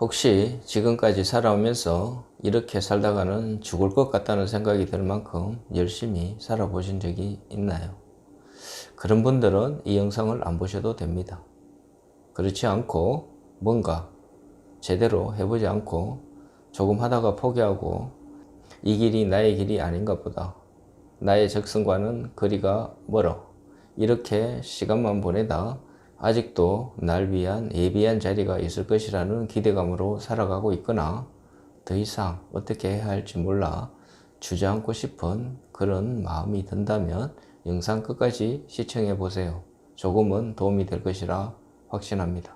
혹시 지금까지 살아오면서 이렇게 살다가는 죽을 것 같다는 생각이 들 만큼 열심히 살아보신 적이 있나요? 그런 분들은 이 영상을 안 보셔도 됩니다. 그렇지 않고 뭔가 제대로 해보지 않고 조금 하다가 포기하고 이 길이 나의 길이 아닌가 보다, 나의 적성과는 거리가 멀어, 이렇게 시간만 보내다 아직도 날 위한 예비한 자리가 있을 것이라는 기대감으로 살아가고 있거나 더 이상 어떻게 해야 할지 몰라 주저앉고 싶은 그런 마음이 든다면 영상 끝까지 시청해 보세요. 조금은 도움이 될 것이라 확신합니다.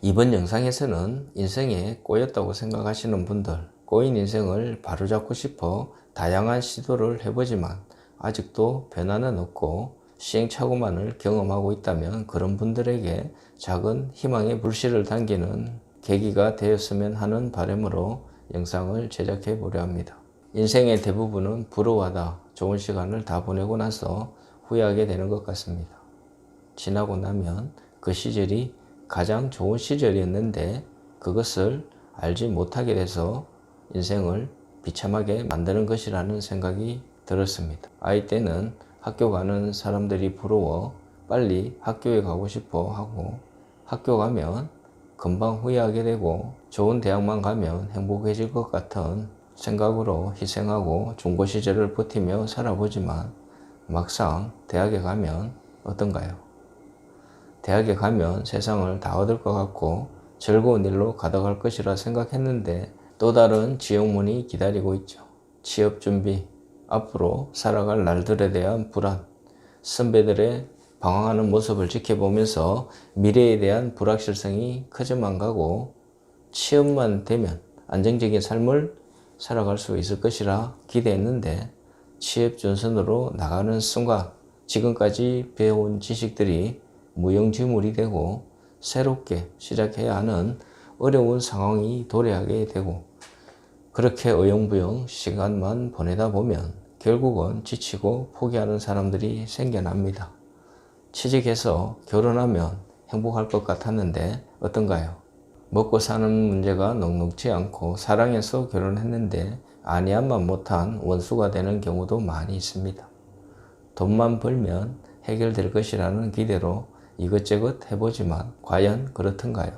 이번 영상에서는 인생에 꼬였다고 생각하시는 분들, 꼬인 인생을 바로잡고 싶어 다양한 시도를 해보지만 아직도 변화는 없고 시행착오만을 경험하고 있다면 그런 분들에게 작은 희망의 불씨를 당기는 계기가 되었으면 하는 바람으로 영상을 제작해 보려 합니다. 인생의 대부분은 부러워하다 좋은 시간을 다 보내고 나서 후회하게 되는 것 같습니다. 지나고 나면 그 시절이 가장 좋은 시절이었는데 그것을 알지 못하게 돼서 인생을 비참하게 만드는 것이라는 생각이 들었습니다. 아이 때는 학교 가는 사람들이 부러워 빨리 학교에 가고 싶어 하고, 학교 가면 금방 후회하게 되고 좋은 대학만 가면 행복해질 것 같은 생각으로 희생하고 중고 시절을 버티며 살아보지만 막상 대학에 가면 어떤가요? 대학에 가면 세상을 다 얻을 것 같고 즐거운 일로 가득할 것이라 생각했는데 또 다른 지옥문이 기다리고 있죠. 취업 준비, 앞으로 살아갈 날들에 대한 불안, 선배들의 방황하는 모습을 지켜보면서 미래에 대한 불확실성이 커져만 가고 취업만 되면 안정적인 삶을 살아갈 수 있을 것이라 기대했는데 취업 전선으로 나가는 순간 지금까지 배워온 지식들이 무용지물이 되고 새롭게 시작해야 하는 어려운 상황이 도래하게 되고, 그렇게 어영부영 시간만 보내다 보면 결국은 지치고 포기하는 사람들이 생겨납니다. 취직해서 결혼하면 행복할 것 같았는데 어떤가요? 먹고 사는 문제가 넉넉지 않고 사랑해서 결혼했는데 아니한만 못한 원수가 되는 경우도 많이 있습니다. 돈만 벌면 해결될 것이라는 기대로 이것저것 해보지만 과연 그렇던가요?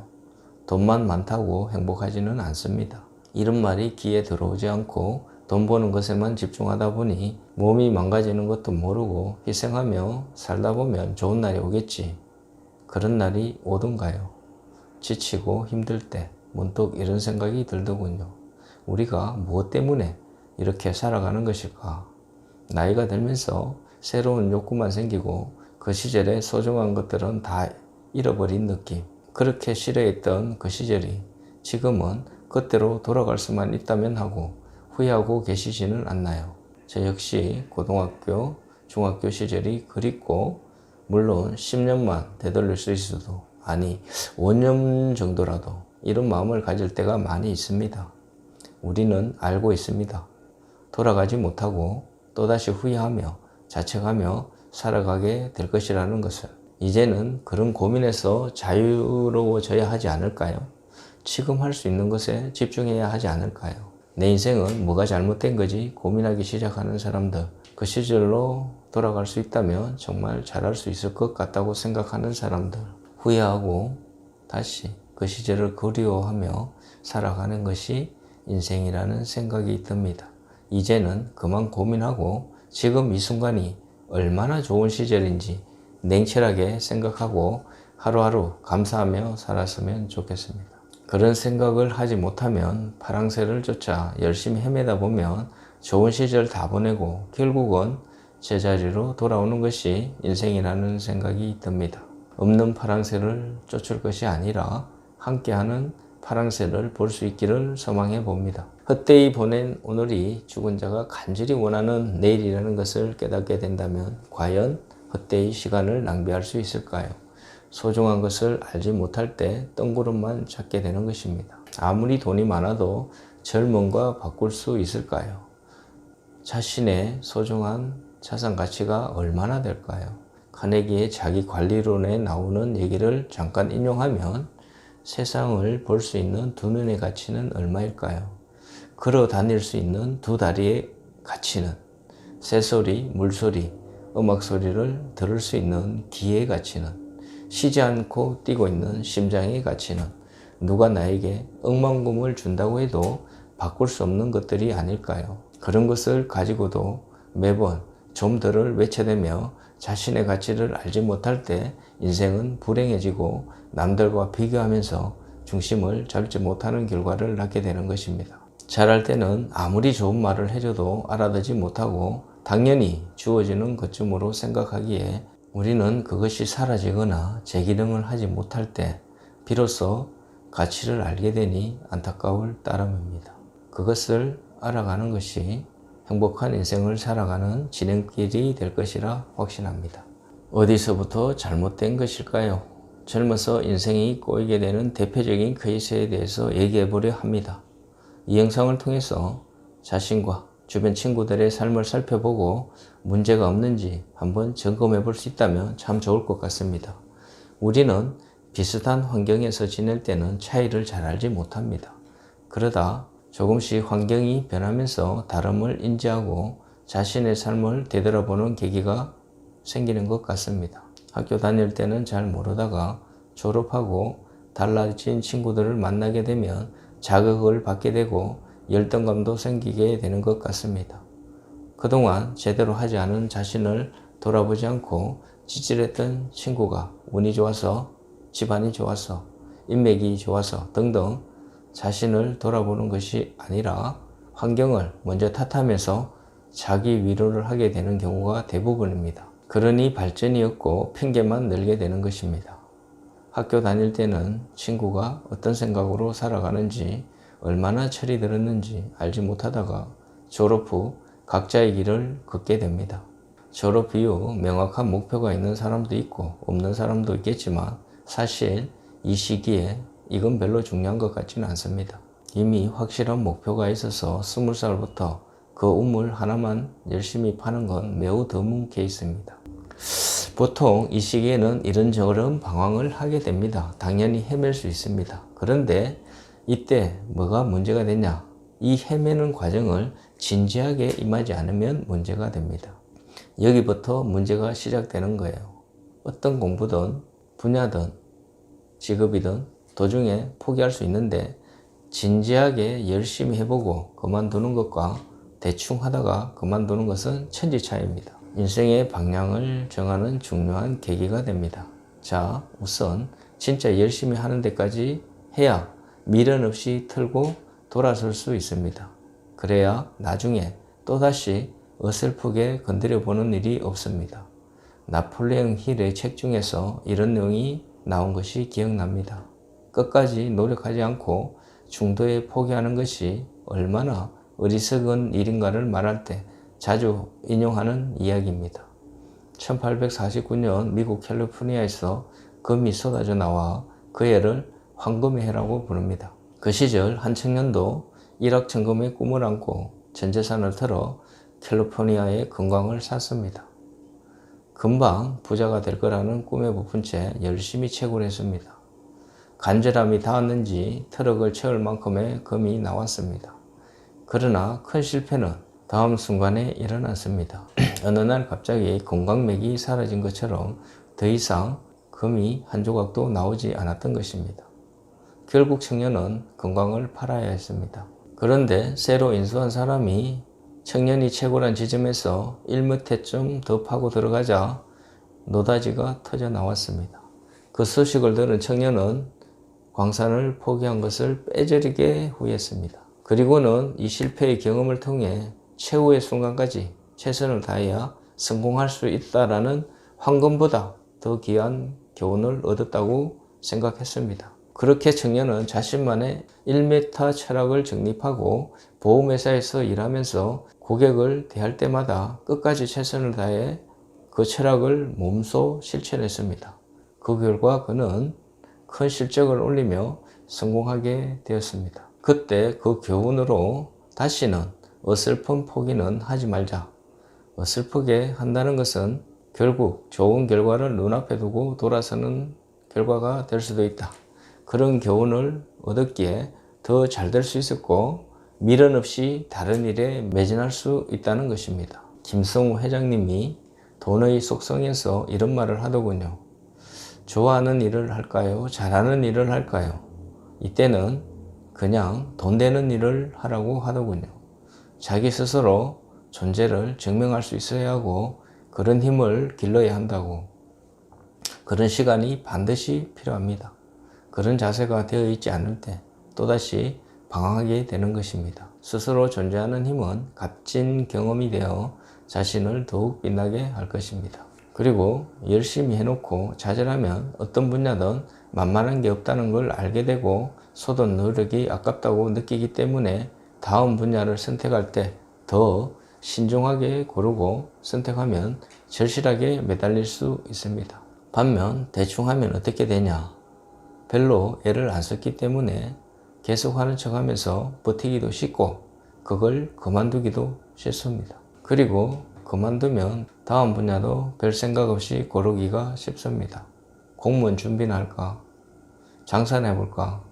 돈만 많다고 행복하지는 않습니다. 이런 말이 귀에 들어오지 않고 돈 버는 것에만 집중하다 보니 몸이 망가지는 것도 모르고 희생하며 살다 보면 좋은 날이 오겠지. 그런 날이 오던가요? 지치고 힘들 때 문득 이런 생각이 들더군요. 우리가 무엇 때문에 이렇게 살아가는 것일까? 나이가 들면서 새로운 욕구만 생기고 그 시절의 소중한 것들은 다 잃어버린 느낌. 그렇게 싫어했던 그 시절이 지금은 그때로 돌아갈 수만 있다면 하고 후회하고 계시지는 않나요? 저 역시 고등학교, 중학교 시절이 그립고 물론 10년만 되돌릴 수 있어도, 아니 5년 정도라도 이런 마음을 가질 때가 많이 있습니다. 우리는 알고 있습니다. 돌아가지 못하고 또다시 후회하며 자책하며 살아가게 될 것이라는 것을. 이제는 그런 고민에서 자유로워져야 하지 않을까요? 지금 할 수 있는 것에 집중해야 하지 않을까요? 내 인생은 뭐가 잘못된 거지 고민하기 시작하는 사람들, 그 시절로 돌아갈 수 있다면 정말 잘할 수 있을 것 같다고 생각하는 사람들, 후회하고 다시 그 시절을 그리워하며 살아가는 것이 인생이라는 생각이 듭니다. 이제는 그만 고민하고 지금 이 순간이 얼마나 좋은 시절인지 냉철하게 생각하고 하루하루 감사하며 살았으면 좋겠습니다. 그런 생각을 하지 못하면 파랑새를 쫓아 열심히 헤매다 보면 좋은 시절 다 보내고 결국은 제자리로 돌아오는 것이 인생이라는 생각이 듭니다. 없는 파랑새를 쫓을 것이 아니라 함께하는 파랑새를 볼 수 있기를 소망해 봅니다. 헛되이 보낸 오늘이 죽은 자가 간절히 원하는 내일이라는 것을 깨닫게 된다면 과연 헛되이 시간을 낭비할 수 있을까요? 소중한 것을 알지 못할 때 뜬구름만 찾게 되는 것입니다. 아무리 돈이 많아도 젊음과 바꿀 수 있을까요? 자신의 소중한 자산 가치가 얼마나 될까요? 카네기의 자기 관리론에 나오는 얘기를 잠깐 인용하면 세상을 볼 수 있는 두 눈의 가치는 얼마일까요? 걸어 다닐 수 있는 두 다리의 가치는, 새소리, 물소리, 음악소리를 들을 수 있는 귀의 가치는, 쉬지 않고 뛰고 있는 심장의 가치는 누가 나에게 억만금을 준다고 해도 바꿀 수 없는 것들이 아닐까요? 그런 것을 가지고도 매번 좀더를 외쳐대며 자신의 가치를 알지 못할 때 인생은 불행해지고 남들과 비교하면서 중심을 잡지 못하는 결과를 낳게 되는 것입니다. 잘할 때는 아무리 좋은 말을 해줘도 알아듣지 못하고 당연히 주어지는 것쯤으로 생각하기에 우리는 그것이 사라지거나 재기능을 하지 못할 때 비로소 가치를 알게 되니 안타까울 따름입니다. 그것을 알아가는 것이 행복한 인생을 살아가는 진행길이 될 것이라 확신합니다. 어디서부터 잘못된 것일까요? 젊어서 인생이 꼬이게 되는 대표적인 케이스에 대해서 얘기해 보려 합니다. 이 영상을 통해서 자신과 주변 친구들의 삶을 살펴보고 문제가 없는지 한번 점검해 볼 수 있다면 참 좋을 것 같습니다. 우리는 비슷한 환경에서 지낼 때는 차이를 잘 알지 못합니다. 그러다 조금씩 환경이 변하면서 다름을 인지하고 자신의 삶을 되돌아보는 계기가 생기는 것 같습니다. 학교 다닐 때는 잘 모르다가 졸업하고 달라진 친구들을 만나게 되면 자극을 받게 되고 열등감도 생기게 되는 것 같습니다. 그동안 제대로 하지 않은 자신을 돌아보지 않고 찌질했던 친구가 운이 좋아서, 집안이 좋아서, 인맥이 좋아서 등등 자신을 돌아보는 것이 아니라 환경을 먼저 탓하면서 자기 위로를 하게 되는 경우가 대부분입니다. 그러니 발전이 없고 핑계만 늘게 되는 것입니다. 학교 다닐 때는 친구가 어떤 생각으로 살아가는지, 얼마나 철이 들었는지 알지 못하다가 졸업 후 각자의 길을 걷게 됩니다. 졸업 이후 명확한 목표가 있는 사람도 있고 없는 사람도 있겠지만 사실 이 시기에 이건 별로 중요한 것 같지는 않습니다. 이미 확실한 목표가 있어서 20살부터 그 우물 하나만 열심히 파는 건 매우 드문 케이스입니다. 보통 이 시기에는 이런저런 방황을 하게 됩니다. 당연히 헤맬 수 있습니다. 그런데 이때 뭐가 문제가 되냐? 이 헤매는 과정을 진지하게 임하지 않으면 문제가 됩니다. 여기부터 문제가 시작되는 거예요. 어떤 공부든 분야든 직업이든 도중에 포기할 수 있는데 진지하게 열심히 해보고 그만두는 것과 대충 하다가 그만두는 것은 천지차이입니다. 인생의 방향을 정하는 중요한 계기가 됩니다. 자, 우선 진짜 열심히 하는 데까지 해야 미련 없이 틀고 돌아설 수 있습니다. 그래야 나중에 또다시 어설프게 건드려 보는 일이 없습니다. 나폴레옹 힐의 책 중에서 이런 내용이 나온 것이 기억납니다. 끝까지 노력하지 않고 중도에 포기하는 것이 얼마나 어리석은 일인가를 말할 때 자주 인용하는 이야기입니다. 1849년 미국 캘리포니아에서 금이 쏟아져 나와 그 해를 황금의 해라고 부릅니다. 그 시절 한 청년도 일확천금의 꿈을 안고 전 재산을 털어 캘리포니아의 금광을 샀습니다. 금방 부자가 될 거라는 꿈에 부푼 채 열심히 채굴 했습니다. 간절함이 닿았는지 트럭을 채울 만큼의 금이 나왔습니다. 그러나 큰 실패는 다음 순간에 일어났습니다. 어느 날 갑자기 금광맥이 사라진 것처럼 더 이상 금이 한 조각도 나오지 않았던 것입니다. 결국 청년은 금광을 팔아야 했습니다. 그런데 새로 인수한 사람이 청년이 채굴한 지점에서 1m쯤 더 파고 들어가자 노다지가 터져 나왔습니다. 그 소식을 들은 청년은 광산을 포기한 것을 뼈저리게 후회했습니다. 그리고는 이 실패의 경험을 통해 최후의 순간까지 최선을 다해야 성공할 수 있다라는 황금보다 더 귀한 교훈을 얻었다고 생각했습니다. 그렇게 청년은 자신만의 1m 철학을 정립하고 보험회사에서 일하면서 고객을 대할 때마다 끝까지 최선을 다해 그 철학을 몸소 실천했습니다. 그 결과 그는 큰 실적을 올리며 성공하게 되었습니다. 그때 그 교훈으로 다시는 어설픈 포기는 하지 말자. 어설프게 한다는 것은 결국 좋은 결과를 눈앞에 두고 돌아서는 결과가 될 수도 있다. 그런 교훈을 얻었기에 더 잘 될 수 있었고 미련 없이 다른 일에 매진할 수 있다는 것입니다. 김성우 회장님이 돈의 속성에서 이런 말을 하더군요. 좋아하는 일을 할까요? 잘하는 일을 할까요? 이때는 그냥 돈 되는 일을 하라고 하더군요. 자기 스스로 존재를 증명할 수 있어야 하고 그런 힘을 길러야 한다고. 그런 시간이 반드시 필요합니다. 그런 자세가 되어 있지 않을 때 또다시 방황하게 되는 것입니다. 스스로 존재하는 힘은 값진 경험이 되어 자신을 더욱 빛나게 할 것입니다. 그리고 열심히 해놓고 좌절하면 어떤 분야든 만만한 게 없다는 걸 알게 되고 쏟은 노력이 아깝다고 느끼기 때문에 다음 분야를 선택할 때 더 신중하게 고르고 선택하면 절실하게 매달릴 수 있습니다. 반면 대충 하면 어떻게 되냐? 별로 애를 안 썼기 때문에 계속 하는 척 하면서 버티기도 쉽고 그걸 그만두기도 쉽습니다. 그리고 그만두면 다음 분야도 별 생각 없이 고르기가 쉽습니다. 공무원 준비나 할까? 장사나 해볼까?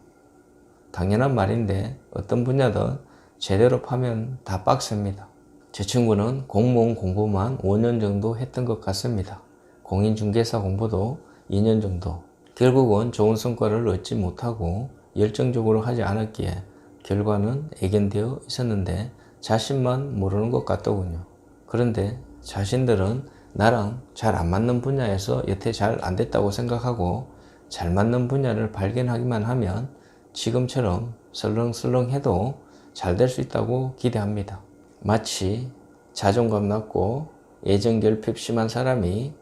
당연한 말인데 어떤 분야든 제대로 파면 다 빡셉니다. 제 친구는 공무원 공부만 5년 정도 했던 것 같습니다. 공인중개사 공부도 2년 정도. 결국은 좋은 성과를 얻지 못하고 열정적으로 하지 않았기에 결과는 애견되어 있었는데 자신만 모르는 것 같더군요. 그런데 자신들은 나랑 잘 안 맞는 분야에서 여태 잘 안 됐다고 생각하고 잘 맞는 분야를 발견하기만 하면 지금처럼 설렁설렁해도 잘 될 수 있다고 기대합니다. 마치 자존감 낮고 애정결핍 심한 사람이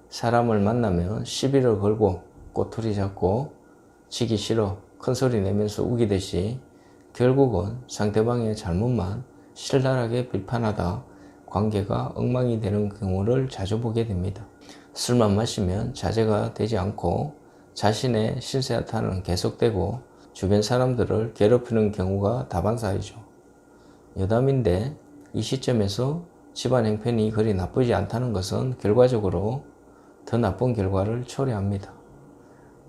사람을 만나면 시비를 걸고 꼬투리 잡고 지기 싫어 큰소리 내면서 우기듯이 결국은 상대방의 잘못만 신랄하게 비판하다 관계가 엉망이 되는 경우를 자주 보게 됩니다. 술만 마시면 자제가 되지 않고 자신의 신세한탄은 계속되고 주변 사람들을 괴롭히는 경우가 다반사이죠. 여담인데 이 시점에서 집안 형편이 그리 나쁘지 않다는 것은 결과적으로 더 나쁜 결과를 초래합니다.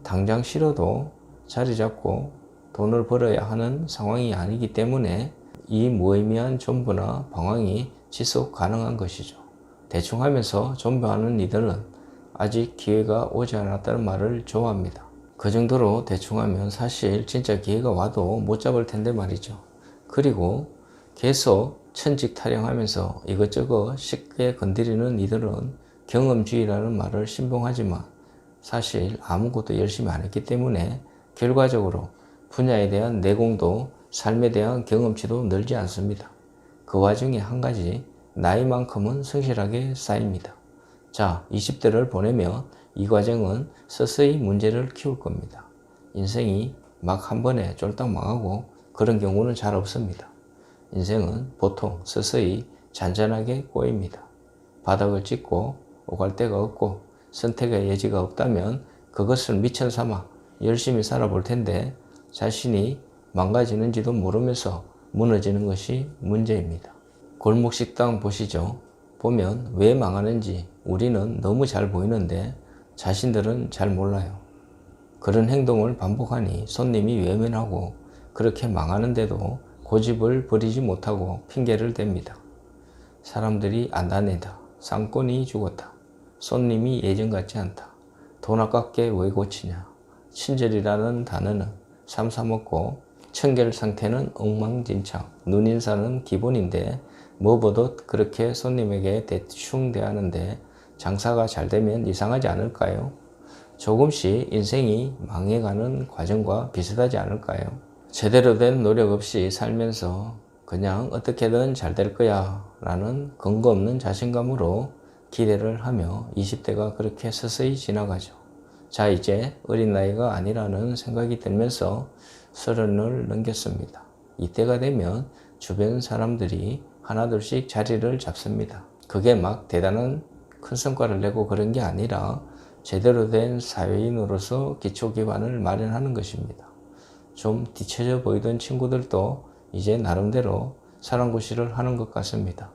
당장 싫어도 자리 잡고 돈을 벌어야 하는 상황이 아니기 때문에 이 무의미한 존버나 방황이 지속 가능한 것이죠. 대충 하면서 존버하는 이들은 아직 기회가 오지 않았다는 말을 좋아합니다. 그 정도로 대충 하면 사실 진짜 기회가 와도 못 잡을 텐데 말이죠. 그리고 계속 천직 타령하면서 이것저것 쉽게 건드리는 이들은 경험주의라는 말을 신봉하지만 사실 아무것도 열심히 안 했기 때문에 결과적으로 분야에 대한 내공도 삶에 대한 경험치도 늘지 않습니다. 그 와중에 한 가지 나이만큼은 성실하게 쌓입니다. 자, 20대를 보내면 이 과정은 서서히 문제를 키울 겁니다. 인생이 막 한 번에 쫄딱 망하고 그런 경우는 잘 없습니다. 인생은 보통 서서히 잔잔하게 꼬입니다. 바닥을 찍고 오갈 데가 없고 선택의 여지가 없다면 그것을 미천 삼아 열심히 살아볼 텐데 자신이 망가지는지도 모르면서 무너지는 것이 문제입니다. 골목식당 보시죠. 보면 왜 망하는지 우리는 너무 잘 보이는데 자신들은 잘 몰라요. 그런 행동을 반복하니 손님이 외면하고 그렇게 망하는데도 고집을 버리지 못하고 핑계를 댑니다. 사람들이 안 다닌다. 상권이 죽었다. 손님이 예전 같지 않다. 돈 아깝게 왜 고치냐. 친절이라는 단어는 삼삼없고 청결 상태는 엉망진창. 눈인사는 기본인데 뭐 보듯 그렇게 손님에게 대충 대하는데 장사가 잘 되면 이상하지 않을까요? 조금씩 인생이 망해가는 과정과 비슷하지 않을까요? 제대로 된 노력 없이 살면서 그냥 어떻게든 잘 될 거야 라는 근거 없는 자신감으로 기대를 하며 20대가 그렇게 서서히 지나가죠. 자, 이제 어린 나이가 아니라는 생각이 들면서 30을 넘겼습니다. 이때가 되면 주변 사람들이 하나둘씩 자리를 잡습니다. 그게 막 대단한 큰 성과를 내고 그런 게 아니라 제대로 된 사회인으로서 기초 기반을 마련하는 것입니다. 좀 뒤처져 보이던 친구들도 이제 나름대로 사랑구실을 하는 것 같습니다.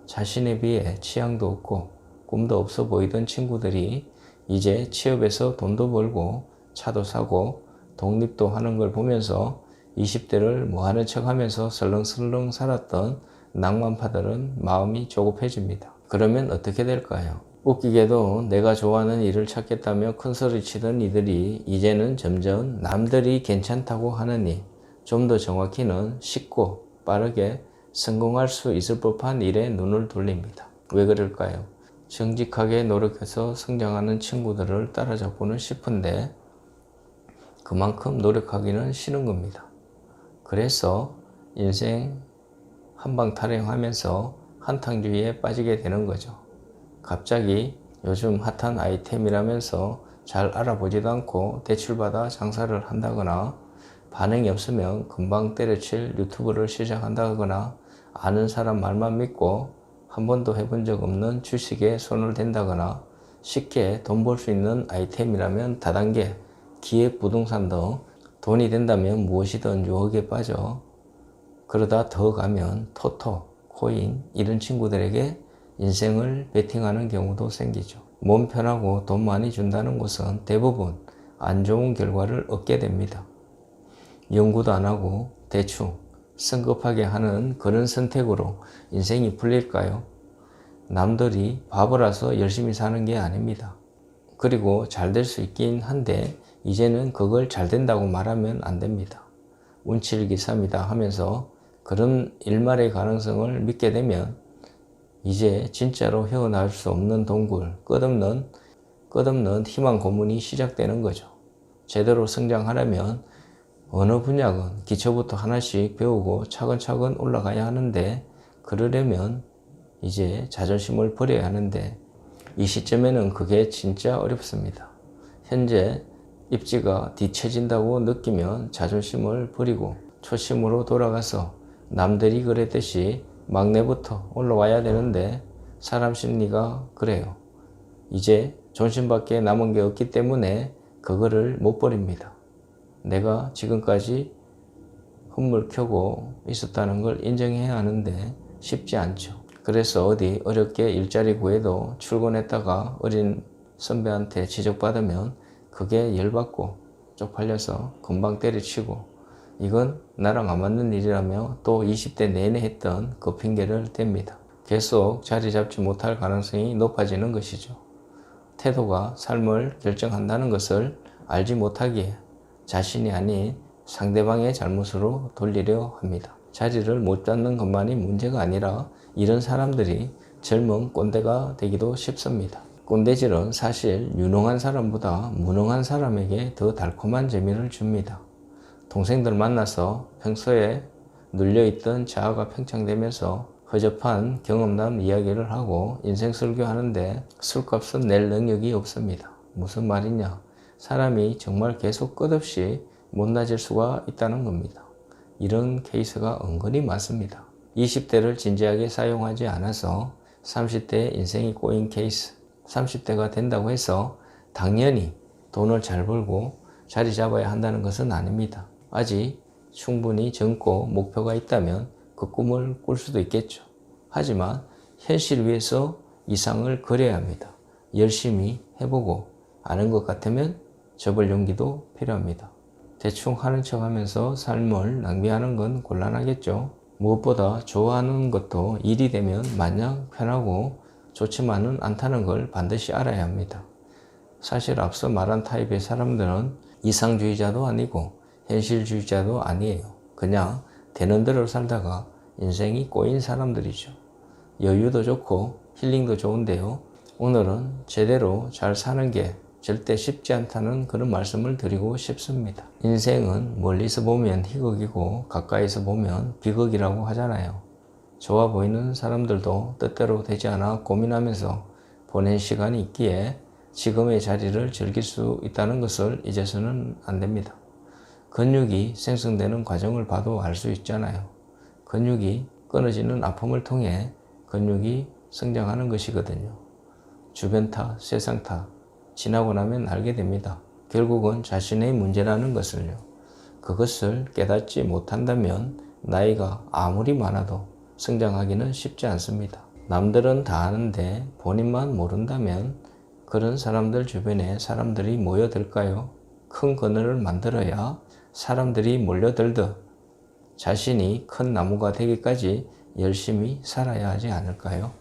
자신에 비해 취향도 없고 꿈도 없어 보이던 친구들이 이제 취업해서 돈도 벌고 차도 사고 독립도 하는 걸 보면서 20대를 뭐하는 척 하면서 설렁설렁 살았던 낭만파들은 마음이 조급해집니다. 그러면 어떻게 될까요? 웃기게도 내가 좋아하는 일을 찾겠다며 큰소리 치던 이들이 이제는 점점 남들이 괜찮다고 하느니 좀 더 정확히는 쉽고 빠르게 성공할 수 있을 법한 일에 눈을 돌립니다. 왜 그럴까요? 정직하게 노력해서 성장하는 친구들을 따라잡고는 싶은데 그만큼 노력하기는 싫은 겁니다. 그래서 인생 한방 타령하면서 한탕주의에 빠지게 되는 거죠. 갑자기 요즘 핫한 아이템이라면서 잘 알아보지도 않고 대출받아 장사를 한다거나 반응이 없으면 금방 때려칠 유튜브를 시작한다거나 아는 사람 말만 믿고 한 번도 해본 적 없는 주식에 손을 댄다거나 쉽게 돈 벌 수 있는 아이템이라면 다단계, 기업, 부동산 등 돈이 된다면 무엇이든 유혹에 빠져 그러다 더 가면 토토, 코인 이런 친구들에게 인생을 베팅하는 경우도 생기죠. 몸 편하고 돈 많이 준다는 것은 대부분 안 좋은 결과를 얻게 됩니다. 연구도 안 하고 대충 성급하게 하는 그런 선택으로 인생이 풀릴까요? 남들이 바보라서 열심히 사는 게 아닙니다. 그리고 잘 될 수 있긴 한데 이제는 그걸 잘 된다고 말하면 안 됩니다. 운칠기삼이다 하면서 그런 일말의 가능성을 믿게 되면 이제 진짜로 헤어나올 수 없는 동굴, 끝없는 희망 고문이 시작되는 거죠. 제대로 성장하려면 어느 분야건 기초부터 하나씩 배우고 차근차근 올라가야 하는데 그러려면 이제 자존심을 버려야 하는데 이 시점에는 그게 진짜 어렵습니다. 현재 입지가 뒤처진다고 느끼면 자존심을 버리고 초심으로 돌아가서 남들이 그랬듯이 막내부터 올라와야 되는데 사람 심리가 그래요. 이제 존심밖에 남은 게 없기 때문에 그거를 못 버립니다. 내가 지금까지 흠물 켜고 있었다는 걸 인정해야 하는데 쉽지 않죠. 그래서 어디 어렵게 일자리 구해도 출근했다가 어린 선배한테 지적받으면 그게 열받고 쪽팔려서 금방 때려치고 이건 나랑 안 맞는 일이라며 또 20대 내내 했던 그 핑계를 댑니다. 계속 자리 잡지 못할 가능성이 높아지는 것이죠. 태도가 삶을 결정한다는 것을 알지 못하기에 자신이 아닌 상대방의 잘못으로 돌리려 합니다. 자리를 못 잡는 것만이 문제가 아니라 이런 사람들이 젊은 꼰대가 되기도 쉽습니다. 꼰대질은 사실 유능한 사람보다 무능한 사람에게 더 달콤한 재미를 줍니다. 동생들 만나서 평소에 눌려있던 자아가 팽창되면서 허접한 경험담 이야기를 하고 인생 설교하는데 술값은 낼 능력이 없습니다. 무슨 말이냐? 사람이 정말 계속 끝없이 못나질 수가 있다는 겁니다. 이런 케이스가 은근히 많습니다. 20대를 진지하게 사용하지 않아서 30대의 인생이 꼬인 케이스. 30대가 된다고 해서 당연히 돈을 잘 벌고 자리 잡아야 한다는 것은 아닙니다. 아직 충분히 젊고 목표가 있다면 그 꿈을 꿀 수도 있겠죠. 하지만 현실 위에서 이상을 그려야 합니다. 열심히 해보고 아는 것 같으면 접을 용기도 필요합니다. 대충 하는 척 하면서 삶을 낭비하는 건 곤란하겠죠. 무엇보다 좋아하는 것도 일이 되면 마냥 편하고 좋지만은 않다는 걸 반드시 알아야 합니다. 사실 앞서 말한 타입의 사람들은 이상주의자도 아니고 현실주의자도 아니에요. 그냥 되는 대로 살다가 인생이 꼬인 사람들이죠. 여유도 좋고 힐링도 좋은데요. 오늘은 제대로 잘 사는 게 절대 쉽지 않다는 그런 말씀을 드리고 싶습니다. 인생은 멀리서 보면 희극이고 가까이서 보면 비극이라고 하잖아요. 좋아 보이는 사람들도 뜻대로 되지 않아 고민하면서 보낸 시간이 있기에 지금의 자리를 즐길 수 있다는 것을 잊어서는 안 됩니다. 근육이 생성되는 과정을 봐도 알 수 있잖아요. 근육이 끊어지는 아픔을 통해 근육이 성장하는 것이거든요. 주변 탓, 세상 탓 지나고 나면 알게 됩니다. 결국은 자신의 문제라는 것을요. 그것을 깨닫지 못한다면 나이가 아무리 많아도 성장하기는 쉽지 않습니다. 남들은 다 아는데 본인만 모른다면 그런 사람들 주변에 사람들이 모여들까요? 큰 그늘을 만들어야 사람들이 몰려들듯 자신이 큰 나무가 되기까지 열심히 살아야 하지 않을까요?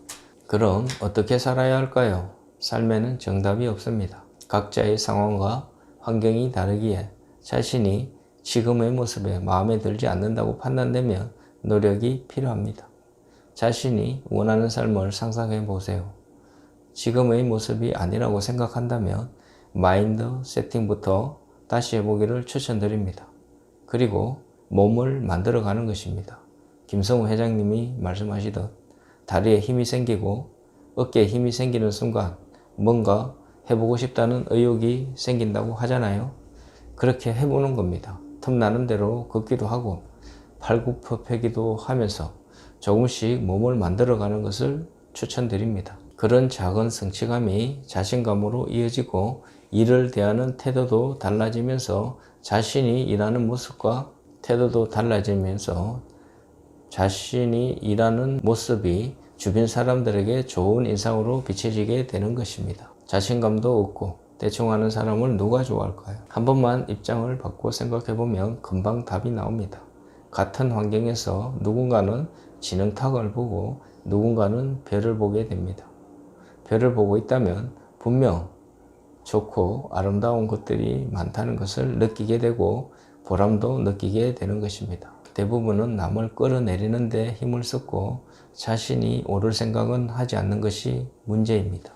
그럼 어떻게 살아야 할까요? 삶에는 정답이 없습니다. 각자의 상황과 환경이 다르기에 자신이 지금의 모습에 마음에 들지 않는다고 판단되면 노력이 필요합니다. 자신이 원하는 삶을 상상해 보세요. 지금의 모습이 아니라고 생각한다면 마인드 세팅부터 다시 해보기를 추천드립니다. 그리고 몸을 만들어가는 것입니다. 김성우 회장님이 말씀하시듯 다리에 힘이 생기고 어깨에 힘이 생기는 순간 뭔가 해보고 싶다는 의욕이 생긴다고 하잖아요. 그렇게 해보는 겁니다. 틈나는 대로 걷기도 하고 팔굽혀펴기도 하면서 조금씩 몸을 만들어가는 것을 추천드립니다. 그런 작은 성취감이 자신감으로 이어지고 일을 대하는 태도도 달라지면서 자신이 일하는 모습과 태도도 달라지면서 자신이 일하는 모습이 주변 사람들에게 좋은 인상으로 비춰지게 되는 것입니다. 자신감도 없고 대충 하는 사람을 누가 좋아할까요? 한 번만 입장을 바꿔 생각해보면 금방 답이 나옵니다. 같은 환경에서 누군가는 진흙탕을 보고 누군가는 별을 보게 됩니다. 별을 보고 있다면 분명 좋고 아름다운 것들이 많다는 것을 느끼게 되고 보람도 느끼게 되는 것입니다. 대부분은 남을 끌어내리는 데 힘을 썼고 자신이 오를 생각은 하지 않는 것이 문제입니다.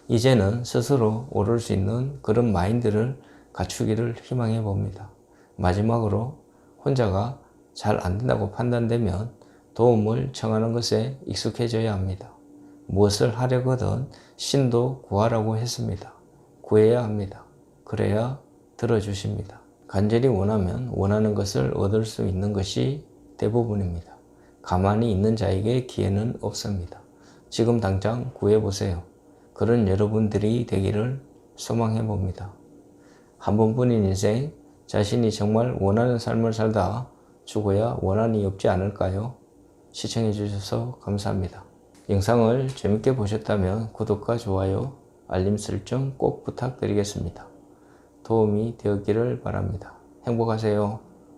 이제는 스스로 오를 수 있는 그런 마인드를 갖추기를 희망해 봅니다. 마지막으로 혼자가 잘 안 된다고 판단되면 도움을 청하는 것에 익숙해져야 합니다. 무엇을 하려거든 신도 구하라고 했습니다. 구해야 합니다. 그래야 들어주십니다. 간절히 원하면 원하는 것을 얻을 수 있는 것이 대부분입니다. 가만히 있는 자에게 기회는 없습니다. 지금 당장 구해보세요. 그런 여러분들이 되기를 소망해 봅니다. 한 번뿐인 인생, 자신이 정말 원하는 삶을 살다 죽어야 원한이 없지 않을까요? 시청해 주셔서 감사합니다. 영상을 재밌게 보셨다면 구독과 좋아요, 알림 설정 꼭 부탁드리겠습니다. 도움이 되었기를 바랍니다. 행복하세요.